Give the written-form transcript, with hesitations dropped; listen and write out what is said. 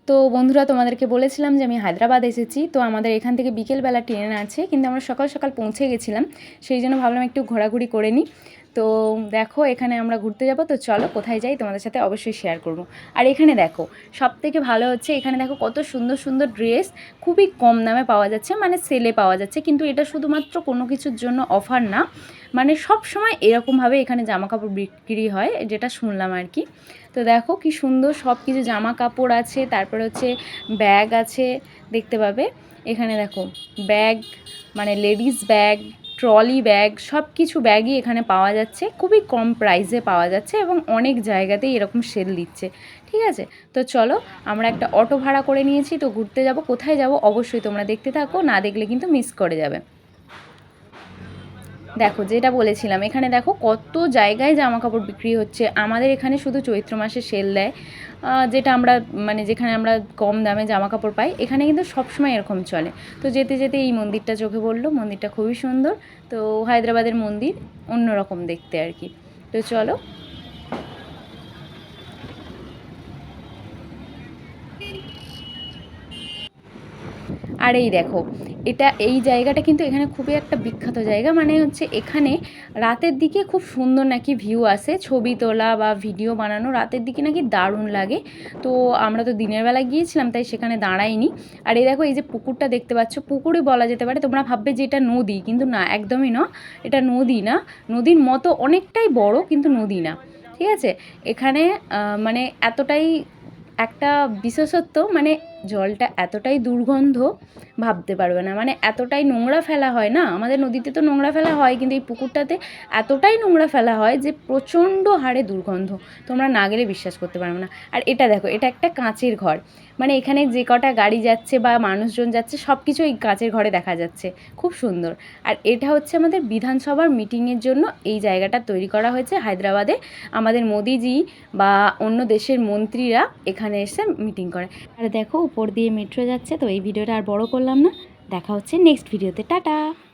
তো বন্ধুরা, তোমাদেরকে বলেছিলাম যে আমি হায়দ্রাবাদ এসেছি। তো আমাদের এখান থেকে বিকেলবেলা ট্রেন আছে, কিন্তু আমরা সকাল সকাল পৌঁছে গেছিলাম, সেই জন্য ভাবলাম একটু ঘোরাঘুরি করে নিই। তো দেখো, এখানে আমরা ঘুরতে যাব। তো চলো কোথায় যাই তোমাদের সাথে অবশ্যই শেয়ার করব। আর এখানে দেখো, সবথেকে ভালো হচ্ছে এখানে দেখো কত সুন্দর সুন্দর ড্রেস খুবই কম দামে পাওয়া যাচ্ছে, মানে সেলে পাওয়া যাচ্ছে। কিন্তু এটা শুধুমাত্র কোনো কিছুর জন্য অফার না, মানে সব সময় এরকমভাবে এখানে জামাকাপড় বিক্রি হয়, যেটা শুনলাম আর কি। তো দেখো কি সুন্দর সব কিছু জামা কাপড় আছে, তারপরে হচ্ছে ব্যাগ আছে, দেখতে পাবে এখানে দেখো ব্যাগ, মানে লেডিস ব্যাগ, ট্রলি ব্যাগ, সব কিছু ব্যাগই এখানে পাওয়া যাচ্ছে, খুবই কম প্রাইসে পাওয়া যাচ্ছে এবং অনেক জায়গাতেই এরকম সেল দিচ্ছে। ঠিক আছে, তো চলো, আমরা একটা অটো ভাড়া করে নিয়েছি, তো ঘুরতে যাব। কোথায় যাব অবশ্যই তোমরা দেখতে থাকো, না দেখলে কিন্তু মিস করে যাবে। দেখো যেটা বলেছিলাম, এখানে দেখো কত জায়গায় জামা কাপড় বিক্রি হচ্ছে। আমাদের এখানে শুধু চৈত্র মাসে সেল দেয়, যেটা আমরা মানে যেখানে আমরা কম দামে জামা কাপড় পাই, এখানে কিন্তু সবসময় এরকম চলে। তো যেতে যেতে এই মন্দিরটা চোখে পড়লো, মন্দিরটা খুবই সুন্দর। তো হায়দ্রাবাদের মন্দির অন্যরকম দেখতে আর কি। তো চলো। আর এই দেখো, এই জায়গাটা কিন্তু এখানে খুবই একটা বিখ্যাত জায়গা, মানে হচ্ছে এখানে রাতের দিকে খুব সুন্দর নাকি ভিউ আসে, ছবি তোলা বা ভিডিও বানানো রাতের দিকে নাকি দারুণ লাগে। তো আমরা তো দিনের বেলা গিয়েছিলাম, তাই সেখানে দাঁড়াইনি। আর এই দেখো, এই যে পুকুরটা দেখতে পাচ্ছ, পুকুরই বলা যেতে পারে। তোমরা ভাববে যে এটা নদী, কিন্তু না, একদমই না, এটা নদী না। নদীর মতো অনেকটাই বড়, কিন্তু নদী না। ঠিক আছে, এখানে মানে এতটাই একটা বিশেষত্ব, মানে জলটা এতটাই দুর্গন্ধ, ভাবতে পারবে না। মানে এতটাই নোংরা ফেলা হয় না, আমাদের নদীতে তো নোংরা ফেলা হয়, কিন্তু এই পুকুরটাতে এতটাই নোংরা ফেলা হয় যে প্রচণ্ড হারে দুর্গন্ধ, তোমরা না গেলে বিশ্বাস করতে পারবে না। আর এটা দেখো, এটা একটা কাঁচের ঘর, মানে এখানে যে কটা গাড়ি যাচ্ছে বা মানুষজন যাচ্ছে সব কিছু এই কাঁচের ঘরে দেখা যাচ্ছে, খুব সুন্দর। আর এটা হচ্ছে আমাদের বিধানসভার মিটিংয়ের জন্য এই জায়গাটা তৈরি করা হয়েছে হায়দ্রাবাদে। আমাদের মোদিজি বা অন্য দেশের মন্ত্রীরা এখানে এসে মিটিং করে। আর দেখো উপর দিয়ে মেট্রো যাচ্ছে। তো এই ভিডিওটা আর বড় করলাম না, দেখা হচ্ছে নেক্সট ভিডিওতে, টাটা।